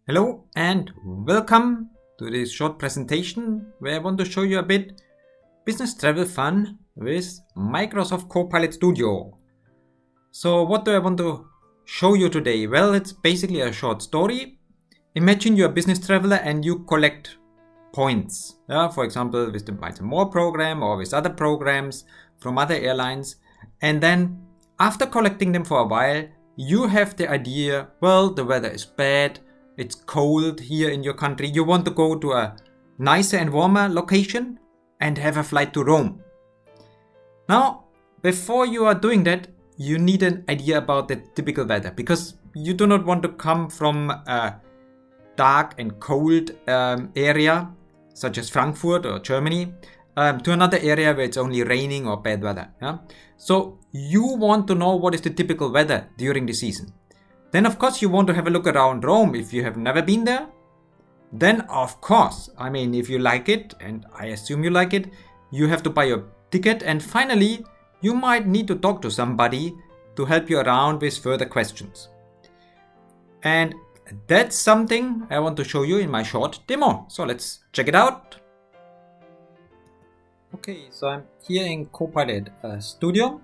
Hello and welcome to this short presentation where I want to show you a bit business travel fun with Microsoft Copilot Studio. So what do I want to show you today? Well, it's basically a short story. Imagine you're a business traveler and you collect points. For example, with the Miles & More program or with other programs from other airlines. And then after collecting them for a while, you have the idea, well, the weather is bad. It's cold here in your country. You want to go to a nicer and warmer location and have a flight to Rome. Now, before you are doing that, you need an idea about the typical weather because you do not want to come from a dark and cold area such as Frankfurt or Germany to another area where it's only raining or bad weather. So you want to know what is the typical weather during the season. Then of course you want to have a look around Rome if you have never been there. Then of course, if you like it, and I assume you like it, you have to buy your ticket, and finally you might need to talk to somebody to help you around with further questions. And that's something I want to show you in my short demo. So let's check it out. Okay, so I'm here in Copilot Studio,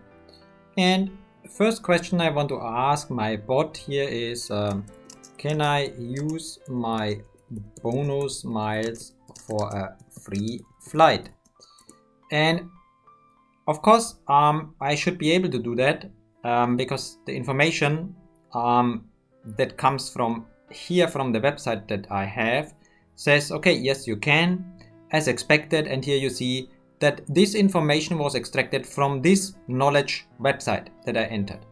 and first question I want to ask my bot here is, can I use my bonus miles for a free flight? And of course, I should be able to do that because the information that comes from here from the website that I have says, okay, yes, you can, as expected. And here you see that this information was extracted from this knowledge website that I entered.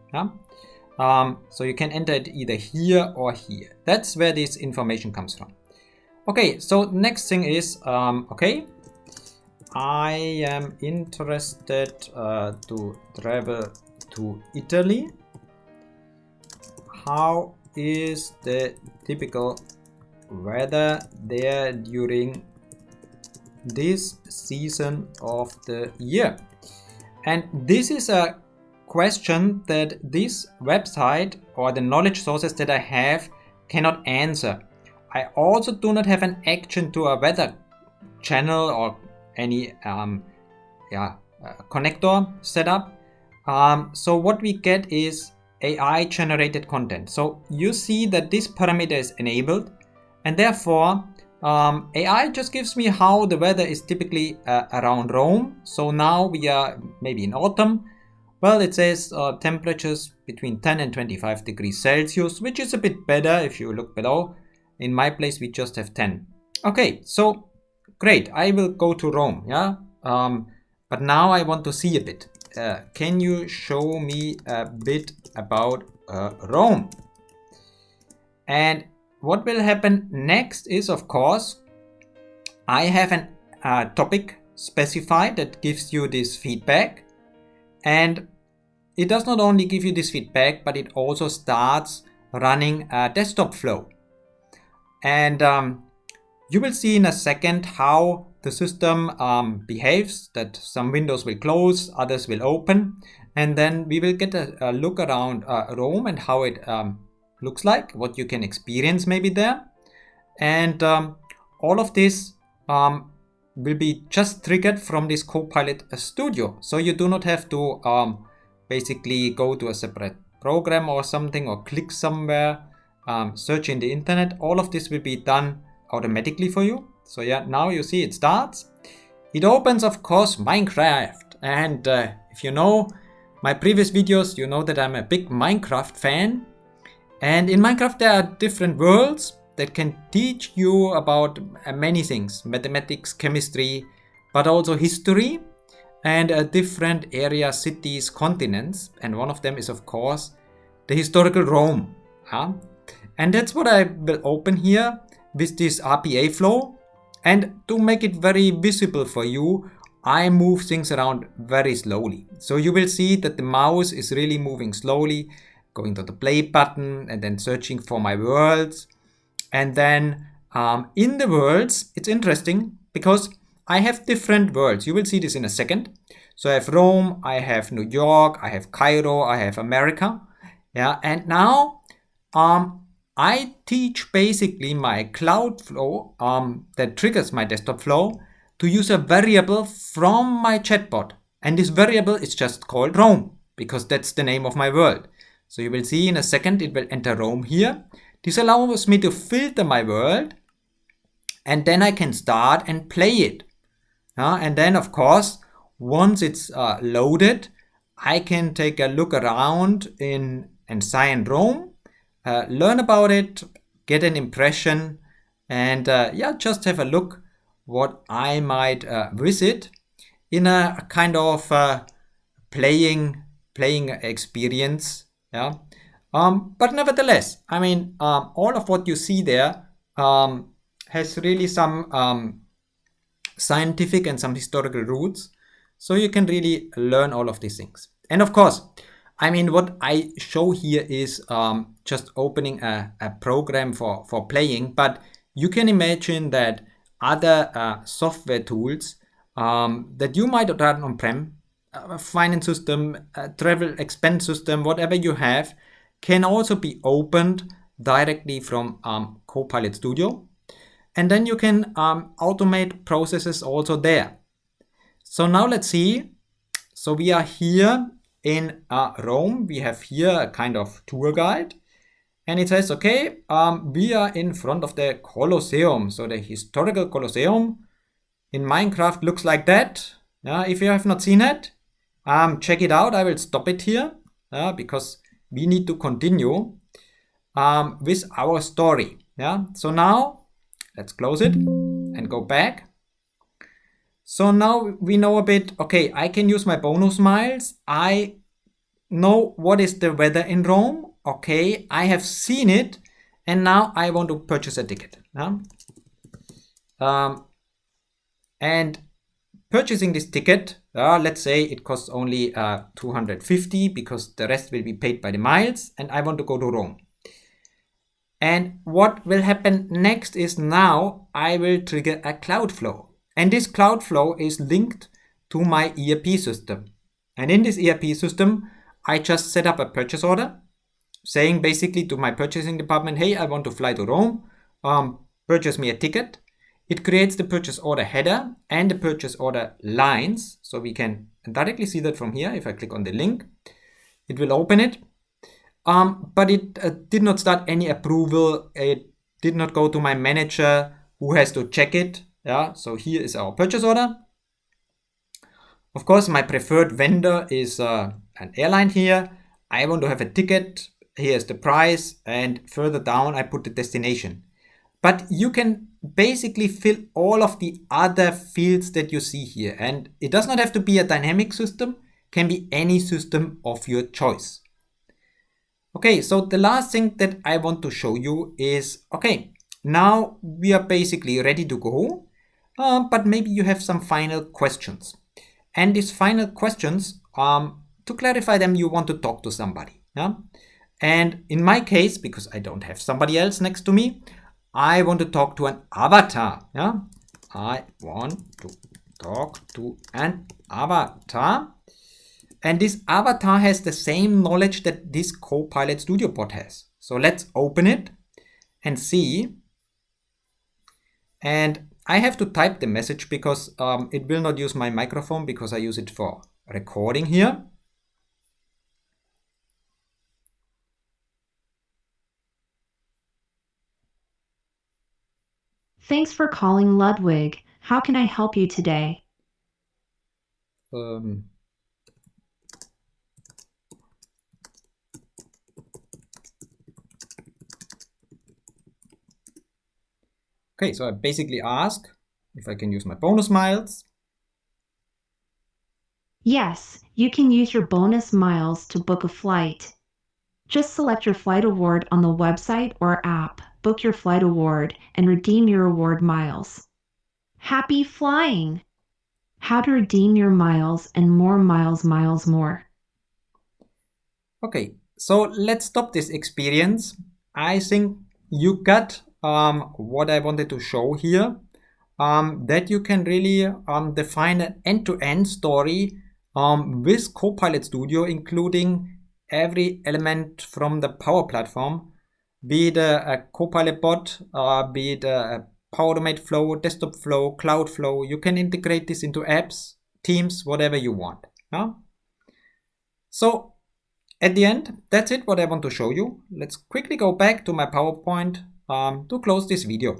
So you can enter it either here or here. That's where this information comes from. Okay, so next thing is, okay, I am interested to travel to Italy. How is the typical weather there during this season of the year? And this is a question that this website or the knowledge sources that I have cannot answer. I also do not have an action to a weather channel or any connector set up. So what we get is AI generated content. So you see that this parameter is enabled, and therefore AI just gives me how the weather is typically around Rome. So now we are maybe in autumn. Well, it says temperatures between 10 and 25 degrees Celsius, which is a bit better if you look below. In my place, we just have 10. Okay, so great. I will go to Rome. But now I want to see a bit. Can you show me a bit about Rome? And what will happen next is, of course, I have a topic specified that gives you this feedback. And it does not only give you this feedback, but it also starts running a desktop flow. And you will see in a second how the system behaves, that some windows will close, others will open. And then we will get a look around Rome and how it looks like, what you can experience maybe there. And all of this will be just triggered from this Copilot Studio. So you do not have to basically go to a separate program or something or click somewhere, search in the internet. All of this will be done automatically for you. So yeah, now you see it starts. It opens, of course, Minecraft. And if you know my previous videos, you know that I'm a big Minecraft fan. And in Minecraft, there are different worlds that can teach you about many things, mathematics, chemistry, but also history and different areas, cities, continents. And one of them is, of course, the historical Rome. And that's what I will open here with this RPA flow. And to make it very visible for you, I move things around very slowly. So you will see that the mouse is really moving slowly, going to the play button and then searching for my worlds. And then in the worlds, it's interesting because I have different worlds. You will see this in a second. So I have Rome, I have New York, I have Cairo, I have America. And now I teach basically my cloud flow that triggers my desktop flow to use a variable from my chatbot. And this variable is just called Rome because that's the name of my world. So you will see in a second it will enter Rome here. This allows me to filter my world and then I can start and play it. And then of course, once it's loaded, I can take a look around in Ancient Rome, learn about it, get an impression, and just have a look what I might visit in a kind of playing experience. But nevertheless, I mean, all of what you see there has really some scientific and some historical roots. So you can really learn all of these things. And of course, I mean, what I show here is just opening a program for playing, but you can imagine that other software tools that you might run on-prem, a finance system, a travel expense system, whatever you have, can also be opened directly from Copilot Studio. And then you can automate processes also there. So now let's see. So we are here in Rome. We have here a kind of tour guide. And it says, okay, we are in front of the Colosseum. So the historical Colosseum in Minecraft looks like that. If you have not seen it, check it out. I will stop it here because we need to continue with our story. So now let's close it and go back. So now we know a bit, okay, I can use my bonus miles. I know what is the weather in Rome. Okay, I have seen it. And now I want to purchase a ticket. And purchasing this ticket, let's say it costs only 250 because the rest will be paid by the miles. And I want to go to Rome. And what will happen next is now I will trigger a cloud flow. And this cloud flow is linked to my ERP system. And in this ERP system, I just set up a purchase order saying basically to my purchasing department, hey, I want to fly to Rome, purchase me a ticket. It creates the purchase order header and the purchase order lines. So we can directly see that from here. If I click on the link, it will open it. But it did not start any approval. It did not go to my manager who has to check it. So here is our purchase order. Of course, my preferred vendor is an airline here. I want to have a ticket. Here's the price. And further down, I put the destination. But you can basically fill all of the other fields that you see here. And it does not have to be a dynamic system. It can be any system of your choice. Okay, so the last thing that I want to show you is, okay, now we are basically ready to go, but maybe you have some final questions. And these final questions, to clarify them, you want to talk to somebody. And in my case, because I don't have somebody else next to me, I want to talk to an avatar. I want to talk to an avatar. And this avatar has the same knowledge that this Copilot Studio bot has. So let's open it and see. And I have to type the message because it will not use my microphone because I use it for recording here. Thanks for calling Ludwig. How can I help you today? Okay, so I basically ask if I can use my bonus miles. Yes, you can use your bonus miles to book a flight. Just select your flight award on the website or app, book your flight award, and redeem your award miles. Happy flying! How to redeem your miles and more miles more. Okay, so let's stop this experience. I think you got what I wanted to show here, that you can really define an end-to-end story with Copilot Studio, including every element from the Power Platform. be it a Copilot bot, be it a Power Automate flow, desktop flow, cloud flow. You can integrate this into apps, teams, whatever you want. Yeah? So at the end, that's it what I want to show you. Let's quickly go back to my PowerPoint to close this video.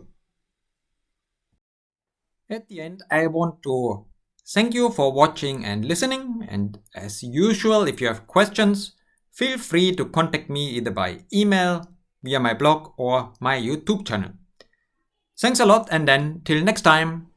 At the end, I want to thank you for watching and listening. And as usual, if you have questions, feel free to contact me either by email, via my blog, or my YouTube channel. Thanks a lot, and then till next time.